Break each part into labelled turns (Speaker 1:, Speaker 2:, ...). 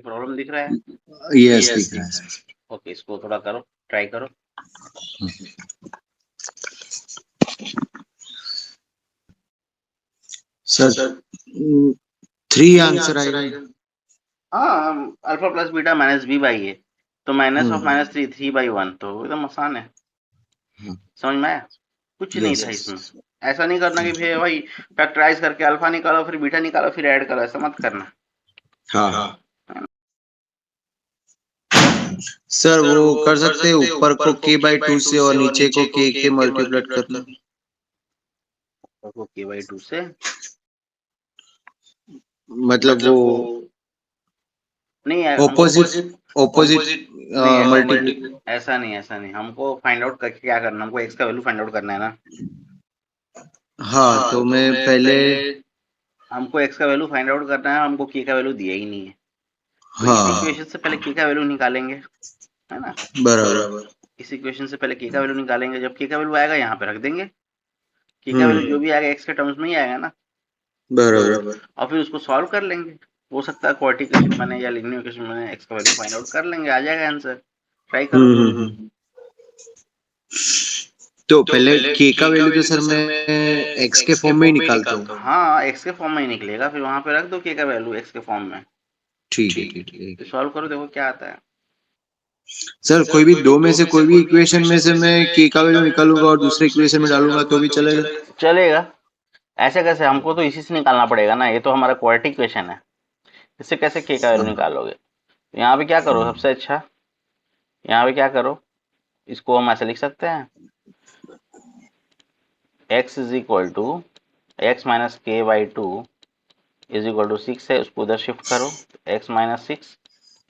Speaker 1: ये प्रॉब्लम दिख रहा है?
Speaker 2: यस दिख रहा है सर।
Speaker 1: ओके, इसको थोड़ा करो, ट्राई करो।
Speaker 2: सर 3 आंसर आएगा।
Speaker 1: हाँ, alpha plus beta minus B by A, तो माइनस ऑफ माइनस 3/1, तो एकदम आसान है। समझ में आया? कुछ नहीं था इसमें। ऐसा नहीं करना कि भाई फैक्टराइज करके अल्फा निकालो फिर बीटा निकालो फिर ऐड करो, ऐसा मत करना।
Speaker 2: हाँ सर वो कर सकते हैं ऊपर को k/2 से और नीचे को k मल्टीप्लाई करना।
Speaker 1: k/2 से
Speaker 2: मतलब वो
Speaker 1: नहीं है,
Speaker 2: ऑपोजिट मल्टीप्लाई।
Speaker 1: ऐसा नहीं, हमको फाइंड आउट करके क्या करना, हमको x का वैल्यू फाइंड आउट करना है ना।
Speaker 2: हाँ तो मैं पहले
Speaker 1: हमको x का वैल्यू फाइंड आउट करना है, हमको k का वैल्यू दिया ही नहीं है, तो इस
Speaker 2: हाँ
Speaker 1: इक्वेशन से पहले k का वैल्यू निकालेंगे, है ना।
Speaker 2: बराबर।
Speaker 1: इस इक्वेशन से पहले k का वैल्यू निकालेंगे, जब k का वैल्यू आएगा यहाँ पे रख देंगे, k का वैल्यू जो भी आएगा x के टर्म्स में ही आएगा ना,
Speaker 2: बराबर।
Speaker 1: और फिर उसको सॉल्व कर लेंगे। हो सकता है क्वाड्रेटिक इक्वेशन बने या लीनियर इक्वेशन बने, x का वैल्यू फाइंड आउट कर लेंगे, आ जाएगा आंसर। ट्राई करो।
Speaker 2: तो पहले k का वैल्यू तो सर मैं x के फॉर्म में ही निकालता हूँ।
Speaker 1: हाँ, x के फॉर्म में ही निकलेगा, फिर वहां पे रख दो k का वैल्यू x के फॉर्म में।
Speaker 2: ठीक है।
Speaker 1: तो सॉल्व करो, देखो क्या आता है।
Speaker 2: सर कोई भी दो में से कोई भी इक्वेशन में से मैं k का वैल्यू निकालूंगा और दूसरे इक्वेशन में डालूंगा तो भी
Speaker 1: चलेगा। ऐसे कैसे? हमको तो इसी से निकालना पड़ेगा ना, ये तो हमारा क्वाड्रेटिक इक्वेशन है, इससे कैसे k का वैल्यू निकालोगे। यहाँ पे क्या करो सबसे अच्छा, यहाँ पे क्या करो, इसको हम ऐसे लिख सकते हैं, x is equal to x minus k/2 is equal to 6 है, उसको उधर शिफ्ट करो, x माइनस 6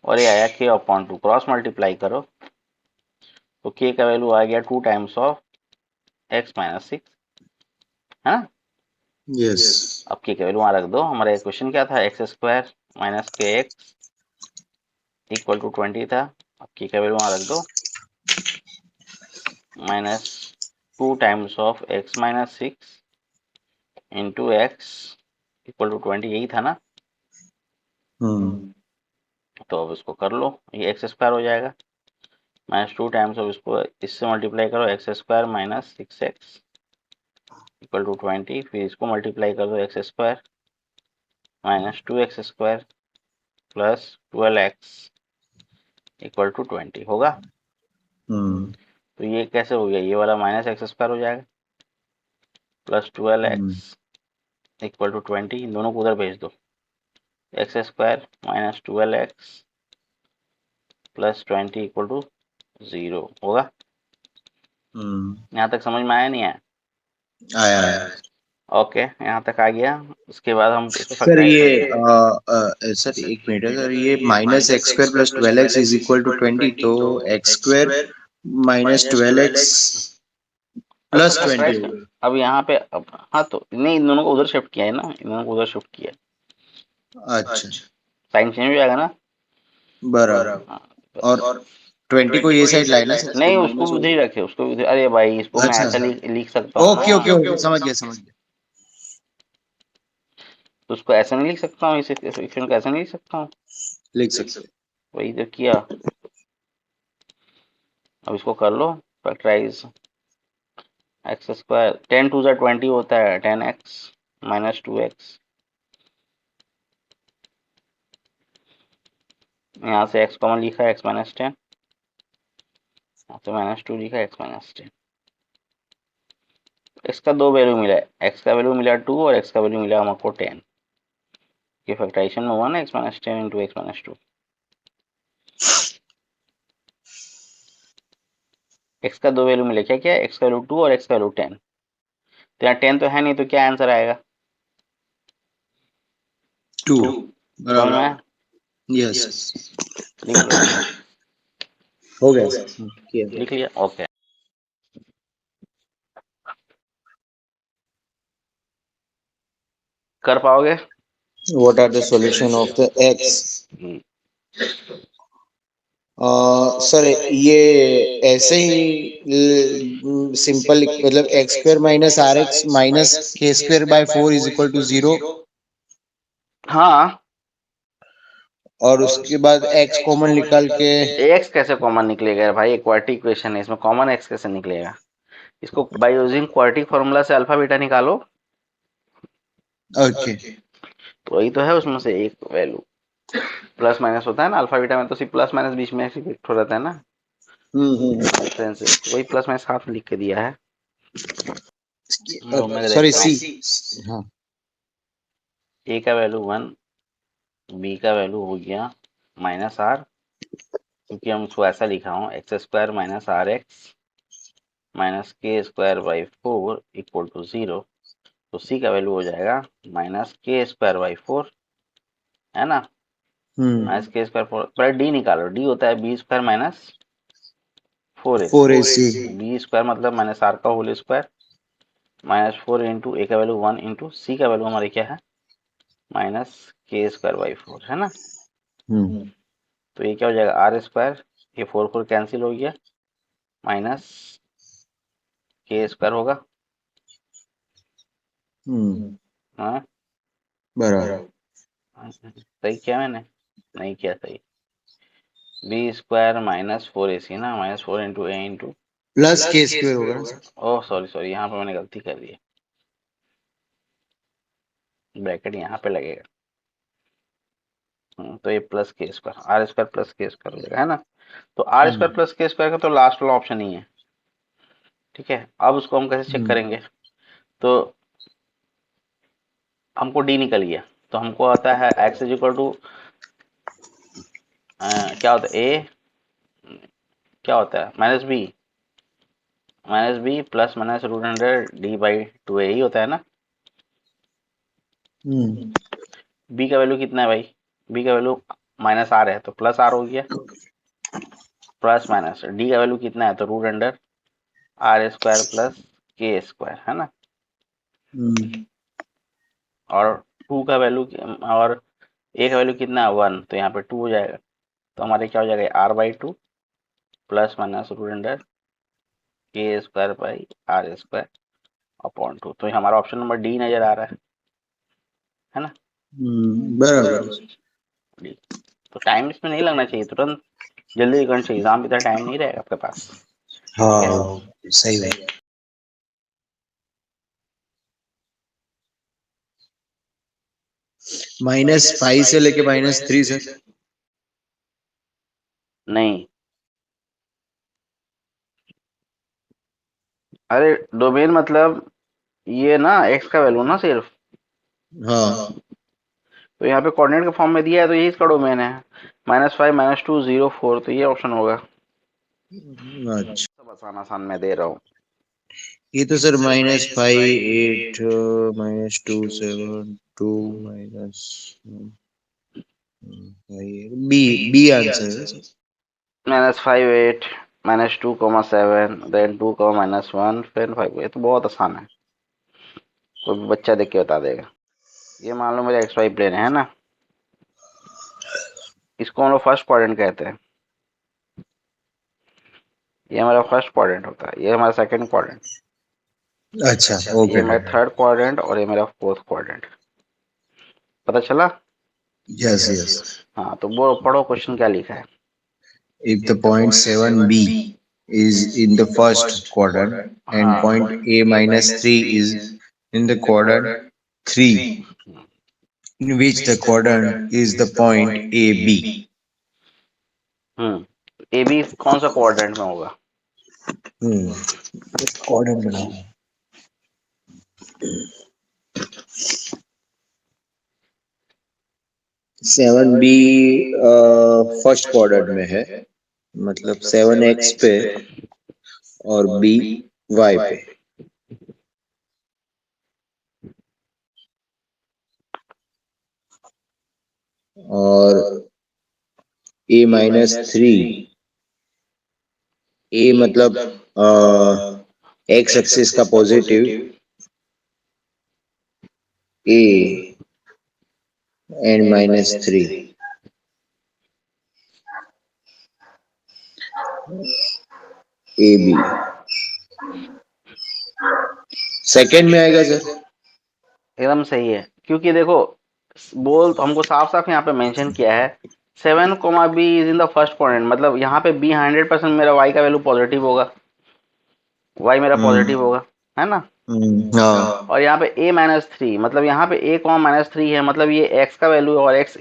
Speaker 1: और ये आया k/2, क्रॉस मल्टीप्लाई करो तो k का वैल्यू आ गया 2 टाइम्स ऑफ x माइनस 6, है ना।
Speaker 2: यस।
Speaker 1: अब k का वैल्यू वहाँ रख दो। हमारा इक्वेशन क्या था, x square minus kx equal to 20 था। अब k का वैल्यू वहाँ रख दो, minus 2 times of x minus 6 into x equal to 20, यही था ना। तो अब इसको कर लो, ये एक्स स्क्वायर हो जाएगा, माइनस 2 टाइम्स ऑफ इसको इससे मल्टीप्लाई करो, x square minus 6x equal to 20, फिर इसको मल्टीप्लाई कर दो, x square minus 2x square plus 12x equal to 20 होगा। तो ये कैसे हो गया, ये वाला माइनस एक्स स्क्वायर हो जाएगा प्लस 12x इक्वल टू 20, इन दोनों को उधर भेज दो, x square minus 12x plus 20 equal to 0 होगा। यहाँ तक समझ में आया नहीं आया?
Speaker 2: आया।
Speaker 1: ओके, यहाँ तक आ गया। उसके बाद हम
Speaker 2: सर ये सर एक मिनट है सर, ये minus x square plus 12x is equal to 20, तो X square minus 12x plus 20 होगा।
Speaker 1: अब यहाँ पे अब हाँ, तो नहीं, इन दोनों को उधर शिफ्ट किया है ना, इन दोनों को उधर शिफ्ट किया,
Speaker 2: अच्छा
Speaker 1: साइन चेंज हो जाएगा ना।
Speaker 2: बराबर। और 20 को ये साइड लाए ना सर,
Speaker 1: नहीं, उसको भी उधर ही रखे, उसको भी उधर। अरे भाई, इसको मैं ऐसा लिख सकता हूँ
Speaker 2: ओके
Speaker 1: ना।
Speaker 2: ओके ओके, समझ गया।
Speaker 1: तो उसको ऐसा नहीं लिख सकता हूँ, इस इक्वेशन को ऐसा नहीं लिख सकता हूँ,
Speaker 2: लिख सकते।
Speaker 1: वही तो किया। अब इसको कर लो फैक्टराइज, एक्स स्क्वायर 10 टू ज़ा 20 होता है 10x माइनस 2x, यहाँ से x कॉमन लिखा है, x माइनस 10, यहाँ से माइनस 2 लिखा है, x माइनस 10। x का दो वैल्यू मिला है, x का वैल्यू मिला 2 और x का वैल्यू मिला हमको 10, ये फैक्टराइजेशन में हुआ ना, x minus 10 into x minus 2। x का दो वैल्यू मिले, क्या क्या है, x का वैल्यू 2 और x का वैल्यू 10, तो यहाँ 10 तो है नहीं, तो क्या आंसर आएगा
Speaker 2: 2
Speaker 1: समझ में?
Speaker 2: यस
Speaker 1: लिख लो,
Speaker 2: हो गया सर।
Speaker 1: लिख लिया, ओके। कर पाओगे?
Speaker 2: What are the solution of the X. Sir ये ऐसे ही सिंपल, मतलब X square minus are x minus के square by 4 is equal to 0।
Speaker 1: हाँ,
Speaker 2: और उसके बाद x कॉमन निकाल के
Speaker 1: एक्स कैसे कॉमन निकलेगा भाई, क्वाड्रेटिक इक्वेशन है, इसमें कॉमन एक्स कैसे निकलेगा? इसको बाय यूजिंग क्वाड्रेटिक फॉर्मूला से अल्फा बीटा निकालो।
Speaker 2: ओके
Speaker 1: तो वही तो है, उसमें से एक वैल्यू प्लस माइनस होता है ना, अल्फा बीटा में तो सिर्फ प्लस माइनस बीच में फिक्स हो रहता है ना, डिफरेंस से वही प्लस माइनस हाफ लिख के दिया है। मैं
Speaker 2: सॉरी
Speaker 1: देखता
Speaker 2: सी
Speaker 1: हूँ,
Speaker 2: हाँ
Speaker 1: ए का वैल्यू 1, बी का वैल्यू हो गया माइनस आर, क्योंकि हम उसको ऐसा लिखा हूँ x square minus are x minus के स्क्वायर बाई 4 इक्वल टू 0। तो सी का वैल्यू हो जाएगा माइनस के स्क्वायर बाई 4, है ना, माइनस के स्क्वायर 4। पहले डी निकालो, डी होता है b square minus
Speaker 2: 4ac
Speaker 1: AC, b square मतलब माइनस आर का होल स्क्वायर माइनस 4 इंटू ए का वैल्यू 1 इंटू सी का वैल्यू हमारे क्या है माइनस के स्क्वायर बाई 4, है ना। तो ये क्या हो जाएगा आर स्क्वायर, ये 4 कैंसिल हो गया, माइनस के स्क्वायर होगा, हाँ
Speaker 2: बराबर
Speaker 1: सही किया मैंने, नहीं किया सही, बी स्क्वायर माइनस 4AC ना, माइनस 4 इंटू ए इंटू
Speaker 2: प्लस के स्क्वायर होगा ना सर।
Speaker 1: ओह सॉरी सॉरी, यहाँ पे मैंने गलती कर दी है, ब्रैकेट यहाँ पे लगेगा। तो ये plus k square, are square plus k square हो जाएगा, है ना। तो are square plus k square का तो लास्ट वाला ऑप्शन ही है, ठीक है। अब उसको हम कैसे चेक करेंगे, तो हमको डी निकल गया, तो हमको आता है एक्स इज इक्वल टू क्या होता है ए, क्या होता है minus b plus minus root under d by 2 यही होता है ना। बी का वैल्यू कितना है भाई, बी का वैल्यू माइनस आर है तो प्लस आर हो गया, प्लस माइनस डी का वैल्यू कितना है तो root under r square plus k square, है ना। और टू का वैल्यू और ए का वैल्यू कितना है 1, तो यहाँ पे 2 हो जाएगा, तो हमारे क्या हो जाएगा R by 2 plus minus root under K square by R square upon 2। तो हमारा ऑप्शन नंबर डी नजर आ रहा है ना।
Speaker 2: बराबर
Speaker 1: डी। तो टाइम इसमें नहीं लगना चाहिए, तुरंत जल्दी करना चाहिए, एग्जाम इतना टाइम नहीं रहेगा आपके पास, ठीक है।
Speaker 2: हाँ सही है। -5 से लेके -3 सर।
Speaker 1: नहीं, अरे डोमेन मतलब ये ना एक्स का वैल्यू ना सिर्फ,
Speaker 2: हाँ
Speaker 1: तो यहाँ पे कोऑर्डिनेट के फॉर्म में दिया है तो ये इसका डोमेन है, -5 -2 0 4, तो ये ऑप्शन होगा।
Speaker 2: अच्छा
Speaker 1: सब आसान आसान मैं दे रहा हूँ।
Speaker 2: ये तो sir -5 8 -2 7 2 minus b b answer है सर।
Speaker 1: -5 8 -2 7 then 2 -1 फिर 5, ये तो बहुत आसान है, कोई भी बच्चा देख के बता देगा। ये मान लो मेरा एक्स वाई प्लेन है ना, इसको हम लोग फर्स्ट क्वाड्रेंट कहते हैं, ये हमारा फर्स्ट क्वाड्रेंट होता है, ये हमारा सेकंड क्वाड्रेंट,
Speaker 2: अच्छा
Speaker 1: ये
Speaker 2: ओके
Speaker 1: मेरा थर्ड क्वाड्रेंट और ये मेरा फोर्थ क्वाड्रेंट, पता चला।
Speaker 2: Yes yes.
Speaker 1: हाँ तो वो पढ़ो क्वेश्चन क्या लिखा है।
Speaker 2: If the point 7b is in the first quadrant and
Speaker 1: हाँ
Speaker 2: point a minus 3 is in the quadrant 3, in which the quadrant is the point AB.
Speaker 1: A B कौन सा क्वाड्रेंट में होगा,
Speaker 2: quadrant बनाओ। 7b फर्स्ट क्वाड्रेंट में है, मतलब 7x पे और b y पे। और a माइनस 3, a मतलब एक्स एक्सिस का positive a and -3 A B second में आएगा सर।
Speaker 1: एकदम सही है, क्योंकि देखो बोल तो हमको साफ साफ यहाँ पे मेंशन किया है 7 comma b is in the first quadrant, मतलब यहाँ पे बी 100% मेरा वाई का वैल्यू पॉजिटिव होगा, वाई मेरा पॉजिटिव होगा, है ना।
Speaker 2: हाँ
Speaker 1: और यहाँ पे a माइनस थ्री, मतलब यहाँ पे a कॉमा माइनस थ्री है, मतलब ये x का वैल्यू है और x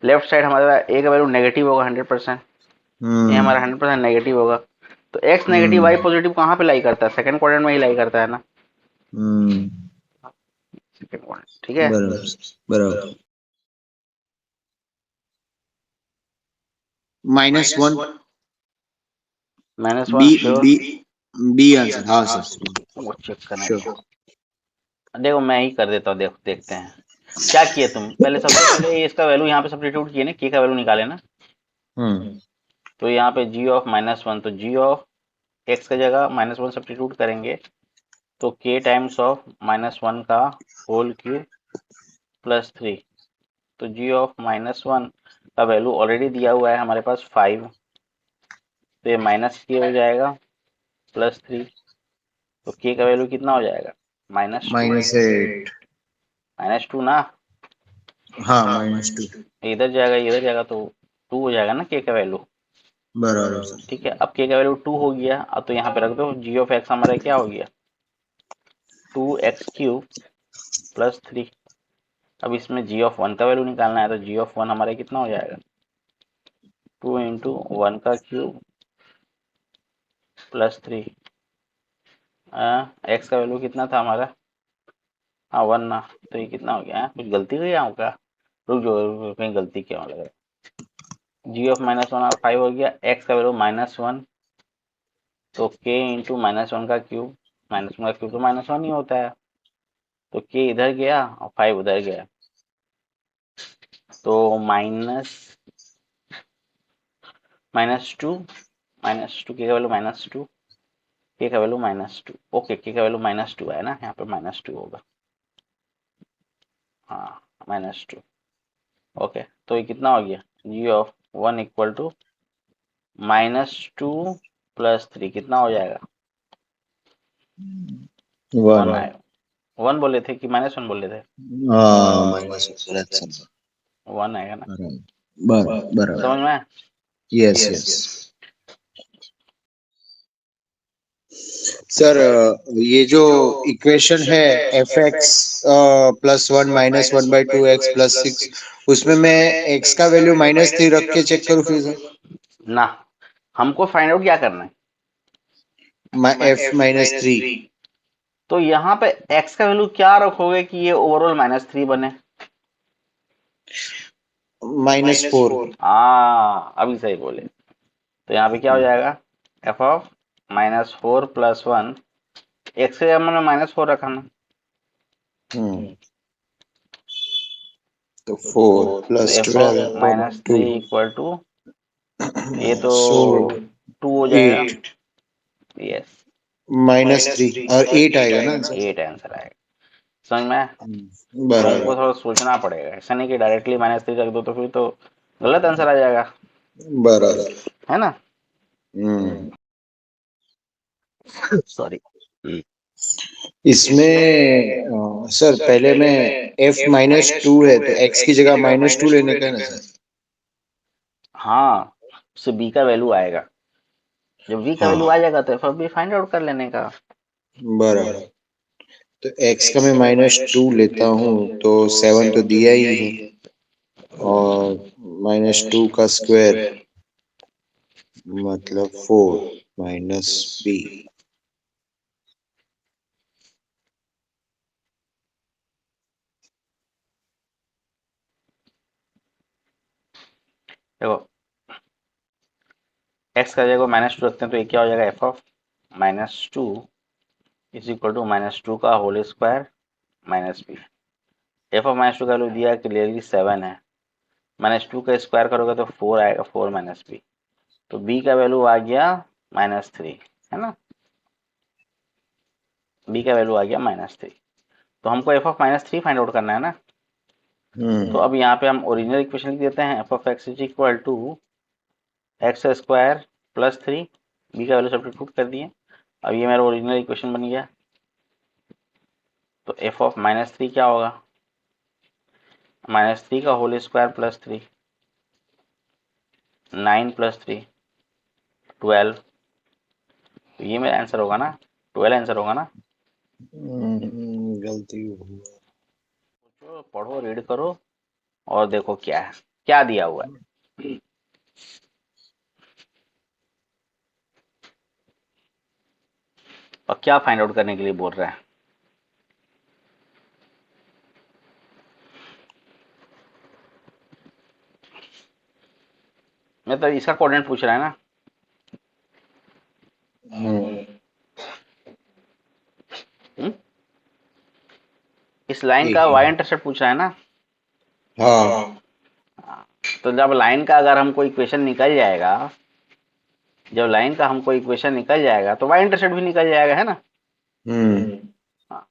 Speaker 1: लेफ्ट साइड हमारा a का वैल्यू नेगेटिव होगा 100%, ये हमारा 100% नेगेटिव होगा। तो x नेगेटिव y पॉजिटिव कहाँ पे लाई करता है, सेकंड क्वाड्रेंट में ही लाई करता है ना, सेकंड क्वाड्रेंट, ठीक है।
Speaker 2: बराबर बराबर। -1
Speaker 1: -1
Speaker 2: b
Speaker 1: sure,
Speaker 2: b b answer, हाँ सर
Speaker 1: वो चेक करने
Speaker 2: श्योर।
Speaker 1: दो। देखो मैं ही कर देता हूँ, देखो देखते हैं क्या किए तुम। पहले सबसे पहले इसका वैल्यू यहाँ पे सब्स्टिट्यूट किए ना, k का वैल्यू निकाले ना। तो यहाँ पे g ऑफ -1, तो g ऑफ x की जगह -1 सब्स्टिट्यूट करेंगे तो k टाइम्स ऑफ -1 का होल क्यूब प्लस 3। तो g ऑफ -1 का वैल्यू ऑलरेडी दिया हुआ है हमारे पास 5, तो ये माइनस k हो जाएगा प्लस 3, तो k का वैल्यू कितना हो जाएगा, -2,
Speaker 2: -8,
Speaker 1: -2 ना,
Speaker 2: हाँ -2
Speaker 1: इधर जाएगा इधर जाएगा तो 2 हो जाएगा ना k का वैल्यू।
Speaker 2: बराबर सर।
Speaker 1: ठीक है, अब k का वैल्यू 2 हो गया, अब तो यहाँ पे रख दो g ऑफ x हमारा क्या हो गया 2x³ प्लस 3। अब इसमें g ऑफ 1 का वैल्यू निकालना है, तो g ऑफ 1 हमारा कितना हो जाएगा 2 इंटू 1 का क्यूब प्लस 3। x का वैल्यू कितना था हमारा, हाँ 1 ना, तो ये कितना हो गया, कुछ गलती हुई यहाँ का, रुक जो कहीं गलती क्या हो लग रहा है। g ऑफ -1 5 हो गया, x का वैल्यू -1, तो k इंटू -1 का क्यूब, -1 का क्यूब तो -1 ही होता है, तो k इधर गया और 5 उधर गया, तो -2 k का वैल्यू -2, k का वैल्यू -2, ओके k का वैल्यू -2 है ना, यहाँ पे -2 होगा, हाँ -2, ओके। तो ये कितना हो गया g of 1 equal to -2 plus 3, कितना हो जाएगा 1
Speaker 2: 1
Speaker 1: आएगा, 1 बोले थे कि -1 बोले थे,
Speaker 2: हाँ -1
Speaker 1: 1 आएगा ना,
Speaker 2: बराबर।
Speaker 1: समझ में।
Speaker 2: यस यस सर, ये जो इक्वेशन है f(x +1 -1/2x + 6), उसमें मैं x का वैल्यू -3 रख के चेक करूँ फिर सर?
Speaker 1: ना, हमको फाइंड आउट क्या करना है,
Speaker 2: f -3
Speaker 1: तो यहाँ पे x का वैल्यू क्या रखोगे कि ये ओवरऑल -3 बने,
Speaker 2: -4
Speaker 1: हाँ अभी सही बोले। तो यहाँ पे क्या हो जाएगा f ऑफ -4 + 1, x के जगह मैंने -4 रखा ना,
Speaker 2: तो 4
Speaker 1: तो
Speaker 2: +
Speaker 1: f ऑफ
Speaker 2: 12 2
Speaker 1: -3 इक्वल टू, ये तो
Speaker 2: सो
Speaker 1: 2 हो जाएगा,
Speaker 2: 8
Speaker 1: यस
Speaker 2: -3 और 8 आएगा ना आंसर?
Speaker 1: 8 आंसर आएगा, समझ में। तुमको
Speaker 2: बराबर
Speaker 1: थोड़ा सोचना पड़ेगा, ऐसा नहीं कि डायरेक्टली -3 रख दो तो फिर तो गलत आंसर आ जाएगा,
Speaker 2: बराबर।
Speaker 1: है ना।
Speaker 2: हम्म
Speaker 1: सॉरी,
Speaker 2: इसमें सर पहले में f -2 है तो x की जगह -2 लेने का है ना सर?
Speaker 1: हाँ उससे b का वैल्यू आएगा, जब v का वैल्यू आ
Speaker 2: हाँ
Speaker 1: जाएगा तो फिर भी फाइंड आउट कर लेने का।
Speaker 2: बराबर। तो x का मैं -2 लेता हूँ तो 7 तो दिया ही है, और -2 का स्क्वायर मतलब 4 -b।
Speaker 1: देखो x का जगह -2 रखते हैं तो ये क्या हो जाएगा f of -2 is equal to -2 का whole square minus b। f of -2 का वैल्यू दिया क्लियरली 7 है, -2 का स्क्वायर करोगे तो 4 आएगा, 4 - b, तो b का वैल्यू आ गया -3, है ना, b का वैल्यू आ गया -3। तो हमको f ऑफ -3 फाइंड आउट करना है ना, तो अब यहाँ पे हम ओरिजिनल इक्वेशन लिख देते हैं, f of x is equal to x square plus 3, b का वैल्यू सब्स्टिट्यूट कर दिए, अब ये मेरा ओरिजिनल इक्वेशन बन गया। तो f ऑफ -3 क्या होगा, -3 का होल स्क्वायर प्लस 3, 9 + 3 12, तो ये मेरा आंसर होगा ना, 12 आंसर होगा ना।
Speaker 2: गलती हुआ।
Speaker 1: तो पढ़ो, रीड करो और देखो क्या है, क्या दिया हुआ है। और क्या फाइंड आउट करने के लिए बोल रहा है। मैं तो इसका कोऑर्डिनेट पूछ रहा है ना। हुँ? इस लाइन का y इंटरसेप्ट पूछ रहा है ना।
Speaker 2: हाँ।
Speaker 1: तो जब लाइन का अगर हमको इक्वेशन निकल जाएगा, जब लाइन का हमको इक्वेशन निकल जाएगा तो y इंटरसेप्ट भी निकल जाएगा, है ना। हाँ।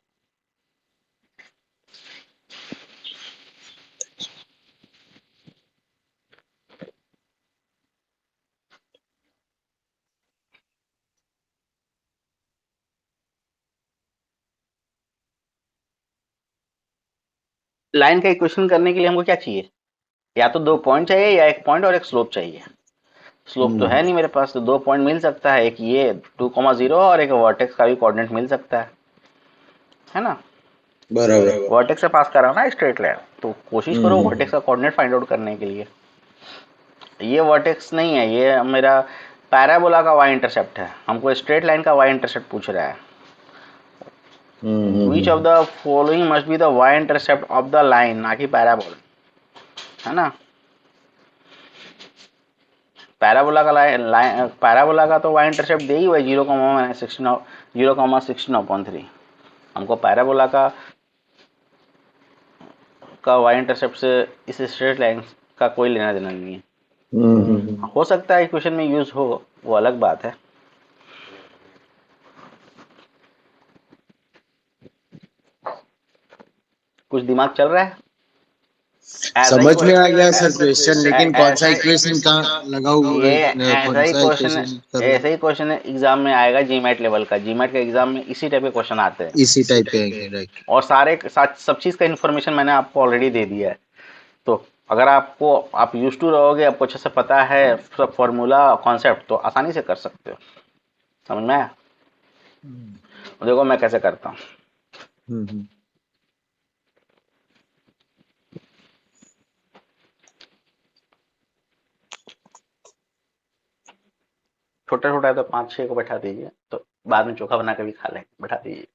Speaker 1: लाइन का इक्वेशन करने के लिए हमको क्या चाहिए, या तो 2 पॉइंट चाहिए या 1 पॉइंट और 1 स्लोप चाहिए। स्लोप तो है नहीं मेरे पास, तो 2 पॉइंट मिल सकता है, एक ये 2,0 और एक वर्टेक्स का भी कोऑर्डिनेट मिल सकता है ना।
Speaker 2: बराबर।
Speaker 1: वर्टेक्स से पास कर रहा हूँ ना स्ट्रेट लाइन, तो कोशिश करो वर्टेक्स का कोऑर्डिनेट फाइंड आउट करने के लिए। ये वर्टेक्स नहीं है, ये मेरा पैराबोला का y इंटरसेप्ट है, हमको स्ट्रेट लाइन का y इंटरसेप्ट पूछ रहा है। Which of the following must be the y intercept of the line, ना कि पैराबोला, है ना। पैराबोला का लाइन पैराबोला का तो y इंटरसेप्ट दे ही हुआ 0,16/3। हमको पैराबोला का y इंटरसेप्ट से इस स्ट्रेट लाइन का कोई लेना देना नहीं है। हो सकता है इक्वेशन में यूज हो, वो अलग बात है। कुछ दिमाग चल रहा है।
Speaker 2: समझ में आ गया सर क्वेश्चन, लेकिन कौन सा इक्वेशन कहाँ लगाऊं,
Speaker 1: ये ऐसा
Speaker 2: कौन
Speaker 1: ही
Speaker 2: सा
Speaker 1: क्वेश्चन,
Speaker 2: इक्वेशन करूं?
Speaker 1: ऐसे ही क्वेश्चन एग्जाम में आएगा, जीमेट लेवल का। जीमेट के एग्जाम में इसी टाइप के क्वेश्चन आते हैं,
Speaker 2: इसी टाइप के आएंगे, राइट।
Speaker 1: और सारे सब चीज का इन्फॉर्मेशन मैंने आपको ऑलरेडी दे दिया है। तो अगर आपको, आप यूज टू रहोगे, आपको अच्छे से पता है सब फॉर्मूला कॉन्सेप्ट, तो आसानी से कर सकते हो। समझ में आया। देखो मैं कैसे करता हूँ। छोटा छोटा है तो 5-6 को बैठा दीजिए, तो बाद में चोखा बना के भी खा लेंगे, बैठा दीजिए।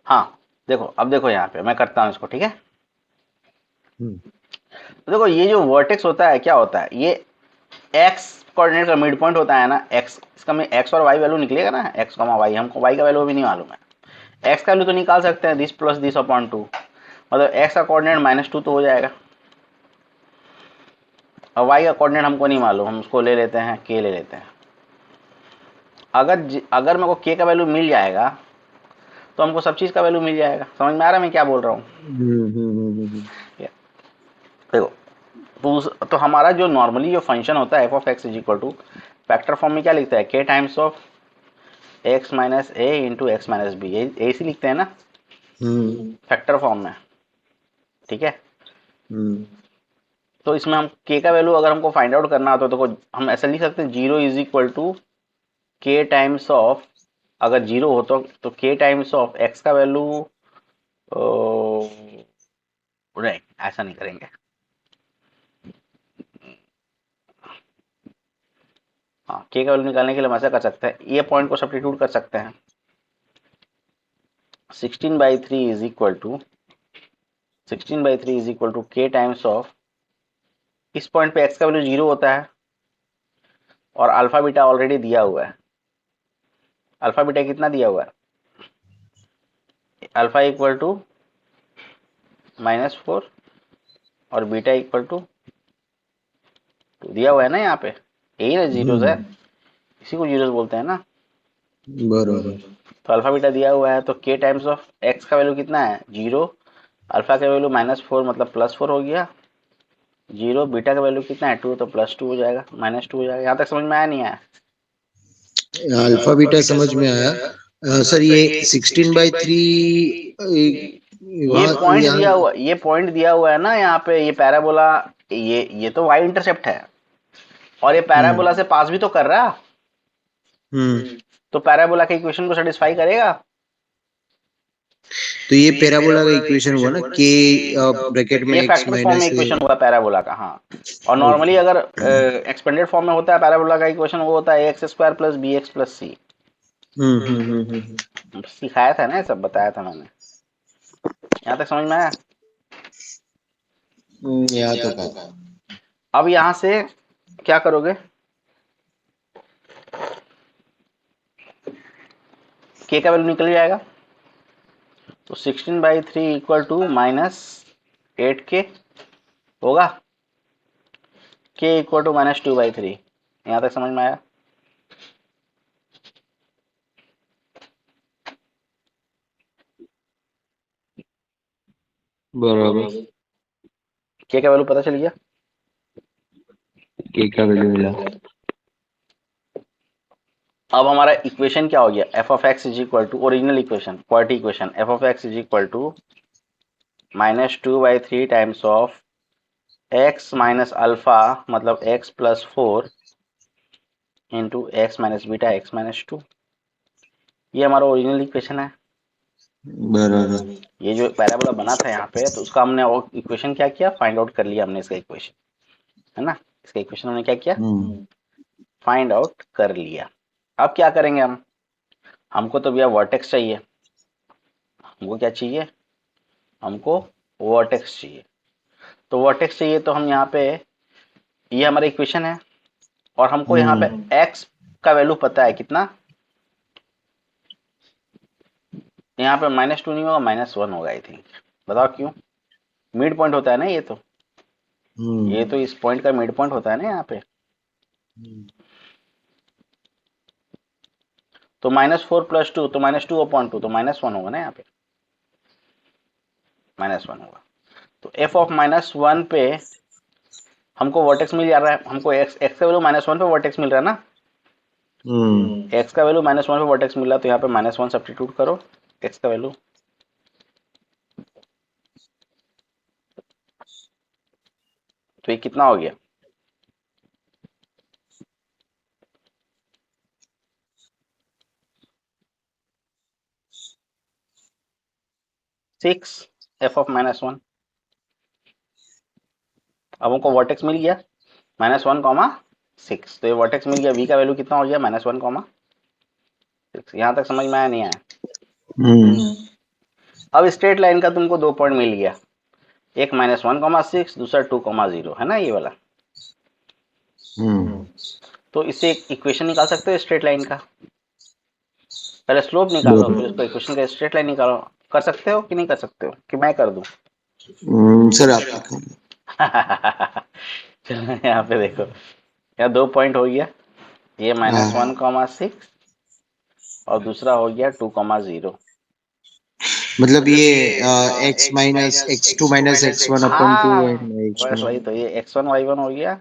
Speaker 1: हाँ देखो, अब देखो यहाँ पे मैं करता हूँ इसको, ठीक है। तो देखो ये जो वर्टेक्स होता है, क्या होता है, ये एक्स कोऑर्डिनेट का मिड पॉइंट होता है ना। एक्स, इसका में एक्स और वाई वैल्यू निकलेगा ना, एक्स कॉमा वाई। हमको वाई का वैल्यू भी नहीं मालूम है, एक्स का वैल्यू तो निकाल सकते हैं, दिस प्लस दिस अपॉन 2, मतलब एक्स का कोऑर्डिनेट -2 तो हो जाएगा। और वाई का कोऑर्डिनेट हमको नहीं मालूम, हम उसको ले लेते हैं, के ले लेते हैं। अगर मेरे को के का वैल्यू मिल जाएगा तो हमको सब चीज का वैल्यू मिल जाएगा। समझ में आ रहा है मैं क्या बोल रहा हूँ। देखो तो हमारा जो नॉर्मली जो फंक्शन होता है f(x) = फैक्टर फॉर्म में क्या लिखता है, k times of x minus a into x minus b, ऐसे लिखते हैं ना फैक्टर फॉर्म में, ठीक है। तो इसमें हम k का वैल्यू अगर हमको फाइंड आउट करना हो तो हम ऐसा लिख सकते हैं, 0 = k टाइम्स ऑफ, अगर 0 हो तो k टाइम्स ऑफ x का वैल्यू, नहीं ऐसा नहीं करेंगे। हाँ, k का वैल्यू निकालने के लिए हम ऐसा कर सकते हैं, ये पॉइंट को सब्स्टिट्यूट कर सकते हैं। 16/3 = k टाइम्स ऑफ, इस पॉइंट पे x का वैल्यू 0 होता है और अल्फा बीटा ऑलरेडी दिया हुआ है। अल्फा बीटा कितना दिया हुआ है, अल्फा = -4 और बीटा = 2 दिया हुआ है ना यहाँ पे, यही ना जीरोस है, इसी को जीरोस बोलते हैं ना।
Speaker 2: बराबर।
Speaker 1: तो अल्फा बीटा दिया हुआ है, तो k टाइम्स ऑफ x का वैल्यू कितना है, 0, अल्फा का वैल्यू -4 मतलब +4 हो गया, 0, बीटा का वैल्यू कितना है 2, तो +2 हो जाएगा, -2 हो जाएगा। यहाँ तक समझ में आया नहीं आया।
Speaker 2: अल्फा बीटा समझ में आया। सर ये 16/3
Speaker 1: ये पॉइंट दिया हुआ है ना यहाँ पे, ये पैराबोला, ये तो वाई इंटरसेप्ट है और ये पैराबोला से पास भी तो कर रहा, तो पैराबोला के इक्वेशन को सेटिस्फाई करेगा।
Speaker 2: तो ये पैराबोला का इक्वेशन हुआ ना, के ब्रैकेट में
Speaker 1: ये
Speaker 2: एक्स
Speaker 1: फैक्टर फॉर्म में
Speaker 2: माइनस
Speaker 1: इक्वेशन हुआ पैराबोला का, हाँ। और नॉर्मली अगर एक्सपेंडेड फॉर्म में होता है पैराबोला का इक्वेशन, वो होता है X square plus B X plus C. सिखाया था ना, ये सब बताया था मैंने। यहाँ तक समझ में आया?
Speaker 2: यहाँ तो का
Speaker 1: अब यहाँ से क्या करोगे, के का वैल्यू निकल जाएगा, तो 16/3 इक्वल टू -8k होगा, k इक्वल टू -2/3। यहाँ तक समझ में आया?
Speaker 2: बराबर,
Speaker 1: k का वैल्यू पता चल गया।
Speaker 2: के का वैल्यू मिला।
Speaker 1: अब हमारा इक्वेशन क्या हो गया, F of X is equal to, original equation, quadratic equation, F of X is equal to -2/3 times of X minus alpha, मतलब X plus 4 into x minus beta X minus 2। ये हमारा original equation है।
Speaker 2: बराबर,
Speaker 1: ये जो parabola बना था यहाँ पे, तो उसका हमने इक्वेशन क्या किया, फाइंड आउट कर लिया हमने इसका इक्वेशन, है ना। इसका इक्वेशन हमने क्या किया, फाइंड आउट कर लिया। अब क्या करेंगे हम, हमको तो भैया वर्टेक्स चाहिए, हमको क्या चाहिए, हमको वर्टेक्स चाहिए। तो वर्टेक्स चाहिए तो हम यहाँ पे, ये हमारा इक्वेशन है और हमको यहाँ पे x का वैल्यू पता है कितना, यहाँ पे -2 नहीं होगा, -1 होगा आई थिंक। बताओ क्यों, मिड पॉइंट होता है ना ये तो, ये तो इस पॉइंट का मिड पॉइंट होता है ना यहाँ पे। तो -4 + 2 तो -2/2 तो -1 होगा ना यहाँ पे, -1 होगा। तो f ऑफ -1 पे हमको वर्टेक्स मिल जा रहा है, हमको x का वैल्यू -1 पे वर्टेक्स मिल रहा है ना, x का वैल्यू -1 पे वर्टेक्स मिल रहा है, तो यहाँ पे -1 सब्स्टिट्यूट करो, x का वैल्यू, तो ये कितना हो गया, 6 f ऑफ -1। अब हमको वर्टेक्स मिल गया -1, 6, तो ये वर्टेक्स मिल गया, v का वैल्यू कितना हो गया, -1, 6। यहाँ तक समझ में आया नहीं आया? अब स्ट्रेट लाइन का तुमको 2 पॉइंट मिल गया, एक -1, 6, दूसरा 2, 0, है ना ये वाला। तो इससे एक इक्वेशन निकाल सकते हो स्ट्रेट लाइन का, पहले स्लोप निकालो फिर उसको इक्वेशन का स्ट्रेट लाइन निकालो। कर सकते हो कि नहीं कर सकते हो, कि मैं कर दूं?
Speaker 2: सर आप
Speaker 1: चलो यहाँ पे देखो, यहाँ 2 पॉइंट हो गया, ये -1, 6 और दूसरा हो गया 2, 0।
Speaker 2: मतलब ये x minus x2 minus x1 upon 2
Speaker 1: हाँ
Speaker 2: एंड
Speaker 1: बस वही, तो ये x1 y1 हो गया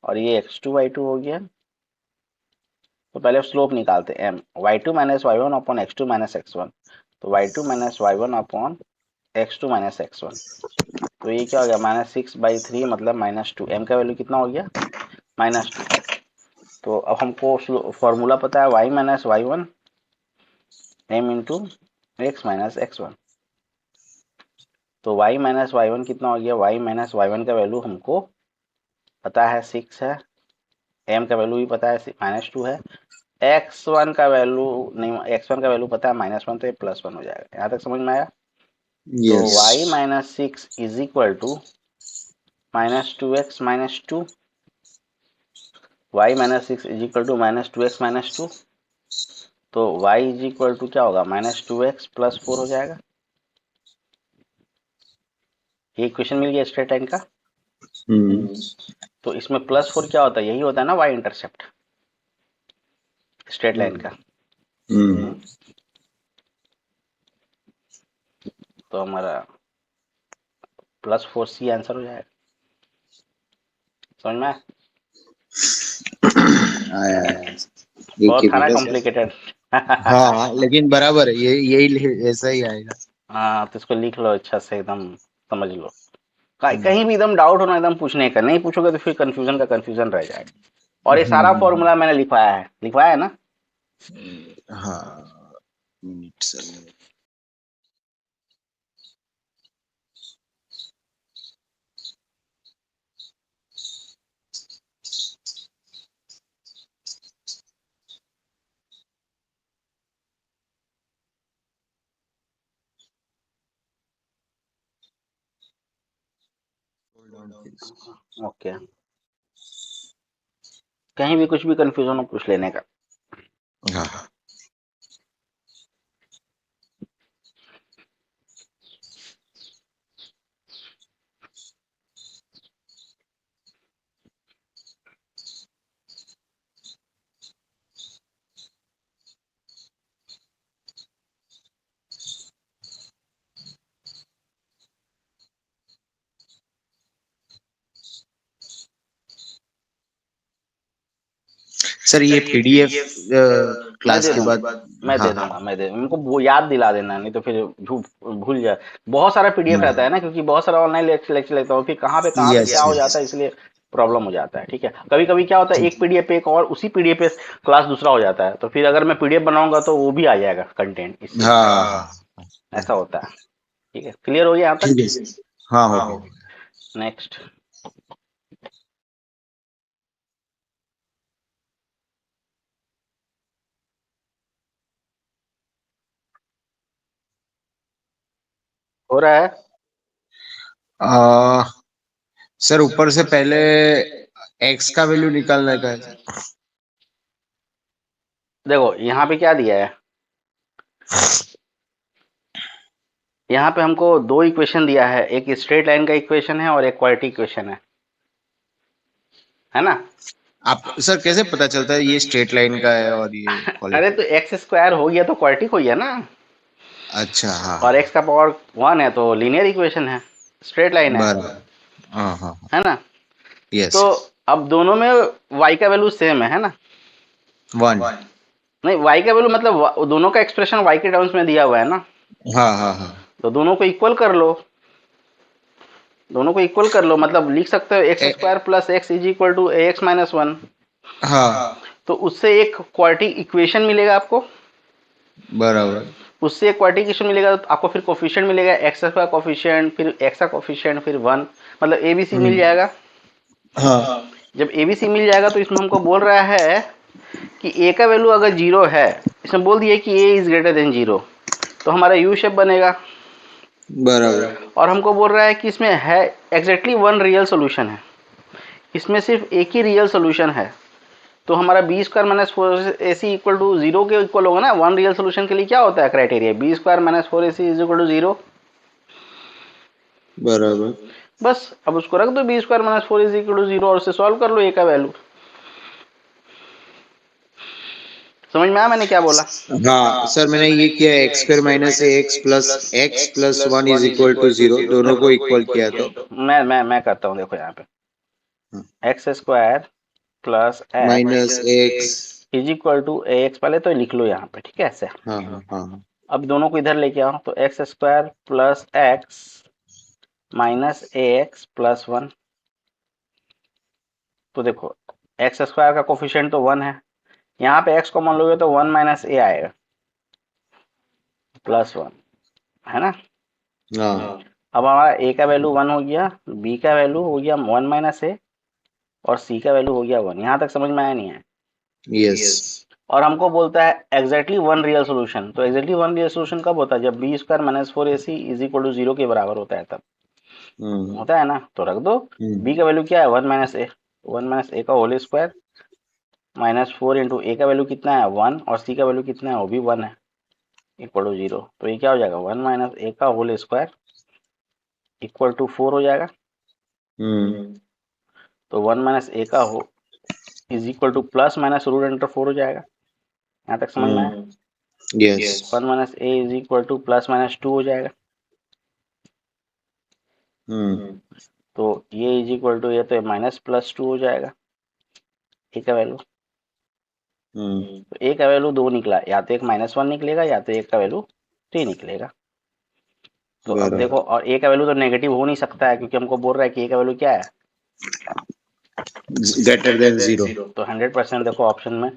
Speaker 1: और ये x2 y2 हो गया। तो पहले स्लोप निकालते हैं, m y2 minus y1 upon x2 minus x1, तो y2 minus y1 upon x2 minus x1, तो ये क्या हो गया, -6/3 मतलब -2। m का वैल्यू कितना हो गया, -2। तो अब हमको फॉर्मूला पता है, y minus y1 m into x minus x1, तो y माइनस y1 कितना हो गया, y माइनस y1 का वैल्यू हमको पता है 6 है, m का वैल्यू भी पता है -2 है, x1 का वैल्यू नहीं, x1 का वैल्यू पता है -1, तो ये +1 हो जाएगा। यहाँ तक समझ में आया? तो y minus 6 is equal to -2x minus 2, y minus 6 is equal to -2x minus 2, तो y इज इक्वल टू क्या होगा, -2x + 4 हो जाएगा। ये इक्वेशन मिल गया स्ट्रेट लाइन का। तो इसमें +4 क्या होता है, यही होता है ना y इंटरसेप्ट स्ट्रेट लाइन का। तो हमारा +4c आंसर हो जाएगा। समझ में
Speaker 2: आया?
Speaker 1: बहुत था ना कॉम्प्लिकेटेड।
Speaker 2: हाँ लेकिन बराबर है, ये यही ऐसा ही आएगा।
Speaker 1: हाँ तो इसको लिख लो अच्छा से, एकदम समझ लो। कहीं भी एकदम डाउट हो ना, एकदम पूछने का, नहीं पूछोगे तो फिर कंफ्यूजन का कंफ्यूजन रह जाएगा। और ये सारा फॉर्मूला मैंने लिखवाया है ना।
Speaker 2: हाँ मिनट सर।
Speaker 1: ओके, कहीं भी कुछ भी कंफ्यूजन हो पूछ लेने का।
Speaker 2: हाँ सर ये पीडीएफ
Speaker 1: मैं
Speaker 2: क्लास
Speaker 1: दे
Speaker 2: के
Speaker 1: दूंगा,
Speaker 2: बाद।
Speaker 1: मैं
Speaker 2: हाँ
Speaker 1: दे दूंगा, मैं दे उनको वो याद दिला देना, नहीं तो फिर झूठ भूल जाए। बहुत सारा पीडीएफ रहता है ना, क्योंकि बहुत सारा ऑनलाइन लेक्चर लेता हूँ, फिर कहाँ पे
Speaker 2: यस
Speaker 1: क्या हो जाता
Speaker 2: यस।
Speaker 1: है, इसलिए प्रॉब्लम हो जाता है। ठीक है, कभी कभी क्या होता है, एक पीडीएफ पे एक और उसी पीडीएफ पे क्लास दूसरा हो जाता है, तो फिर अगर मैं पीडीएफ बनाऊंगा तो वो भी आ जाएगा कंटेंट, इसलिए
Speaker 2: हाँ
Speaker 1: ऐसा होता है। ठीक है, क्लियर हो गया यहाँ
Speaker 2: ठीक
Speaker 1: तक।
Speaker 2: है सर। हाँ हो गया।
Speaker 1: नेक्स्ट, हो रहा है।
Speaker 2: आ, सर ऊपर से पहले एक्स का वैल्यू निकालने का है सर।
Speaker 1: देखो यहाँ पे क्या दिया है, यहाँ पे हमको दो इक्वेशन दिया है, एक स्ट्रेट लाइन का इक्वेशन है और एक क्वाड्रेटिक इक्वेशन है ना।
Speaker 2: आप सर कैसे पता चलता है ये स्ट्रेट लाइन का है और ये
Speaker 1: अरे
Speaker 2: क्वालिटी?
Speaker 1: तो एक्स स्क्वायर हो गया तो क्वाड्रेटिक हो गया ना,
Speaker 2: अच्छा हाँ
Speaker 1: और
Speaker 2: हाँ।
Speaker 1: एक्स का पावर 1 है तो लीनियर इक्वेशन है, स्ट्रेट लाइन
Speaker 2: बराबर। हाँ हाँ।
Speaker 1: है ना।
Speaker 2: यस।
Speaker 1: तो अब दोनों में y का वैल्यू सेम है ना।
Speaker 2: वन।
Speaker 1: नहीं, y का वैल्यू मतलब दोनों का एक्सप्रेशन y के टर्म्स में दिया हुआ है ना,
Speaker 2: हाँ हाँ हाँ।
Speaker 1: तो दोनों को इक्वल कर लो, दोनों को इक्वल कर लो, मतलब लिख सकते हो x
Speaker 2: a,
Speaker 1: square plus x is equal to a x minus one.
Speaker 2: हाँ
Speaker 1: तो उससे एक क्वाड्रेटिक इक्वेशन मिलेगा आपको,
Speaker 2: बराबर।
Speaker 1: उससे एक क्वाड्रेटिक इक्वेशन मिलेगा, तो आपको फिर कोफिशिएंट मिलेगा, एक्स का कोफिशिएंट फिर एक्स का कोफिशिएंट फिर वन, मतलब एबीसी मिल जाएगा।
Speaker 2: हाँ
Speaker 1: जब एबीसी मिल जाएगा तो इसमें हमको बोल रहा है कि ए का वैल्यू अगर जीरो है, इसमें बोल दिया कि ए इज ग्रेटर देन जीरो, तो हमारा यू शेप बनेगा।
Speaker 2: बराबर।
Speaker 1: और हमको बोल रहा है कि इसमें है एग्जैक्टली वन रियल सोल्यूशन है, इसमें सिर्फ एक ही रियल सोल्यूशन है, तो हमारा b square minus four a c equal to zero के इक्वल होगा ना। वन रियल सोल्यूशन के लिए क्या होता है criteria, b square minus four a c is equal to zero.
Speaker 2: बराबर।
Speaker 1: बस अब उसको रख दो b square minus four is equal to zero, और उससे सॉल्व कर लो ए का वैल्यू। समझ में आया मैंने क्या बोला।
Speaker 2: हाँ सर मैंने ये किया x square minus x plus one is equal to zero, दोनों को इक्वल किया तो
Speaker 1: मैं करता हूँ, देखो यहाँ पे x square plus
Speaker 2: minus x.
Speaker 1: Is equal to a x, पहले तो लिख लो यहाँ पे, ठीक है ऐसे।
Speaker 2: हाँ हाँ हाँ।
Speaker 1: अब दोनों को इधर लेके आओ, तो X square plus X minus A X plus one. तो देखो एक्स स्क्वायर का कोफिशिएंट तो वन है, यहाँ पे एक्स कॉमन लोगे तो वन माइनस ए आएगा प्लस वन, है ना।
Speaker 2: हाँ
Speaker 1: अब हमारा ए का वैल्यू वन हो गया, बी का वैल्यू हो गया वन माइनस ए, और सी का वैल्यू हो गया वन। यहाँ तक समझ में आया नहीं है।
Speaker 2: यस।
Speaker 1: और हमको बोलता है एग्जैक्टली वन रियल सोल्यूशन, तो एग्जैक्टली वन रियल सोल्यूशन कब होता है, जब b square minus four a c is equal to zero के बराबर होता है, तब होता है ना। तो रख दो, बी का वैल्यू क्या है वन माइनस ए का whole square minus four into ए का वैल्यू कितना है वन, और सी का वैल्यू कितना है वो भी वन है, इक्वल टू जीरो। तो ये क्या हो जाएगा, वन माइनस ए का whole square equal to four हो जाएगा। तो वन माइनस ए का हो is equal to plus minus root under four हो जाएगा। यहाँ तक समझ में आया।
Speaker 2: Yes.
Speaker 1: One minus a is equal to plus minus two हो जाएगा। तो ये इज इक्वल टू, ये तो माइनस प्लस टू हो जाएगा ए का वैल्यू। तो ए का वैल्यू दो निकला, या तो एक माइनस वन निकलेगा या तो एक का वैल्यू थ्री निकलेगा। तो अब देखो, और ए का वैल्यू तो नेगेटिव हो नहीं सकता है क्योंकि हमको बोल रहा है कि ए का वैल्यू क्या है,
Speaker 2: ग्रेटर देन 0।
Speaker 1: तो 100% देखो ऑप्शन में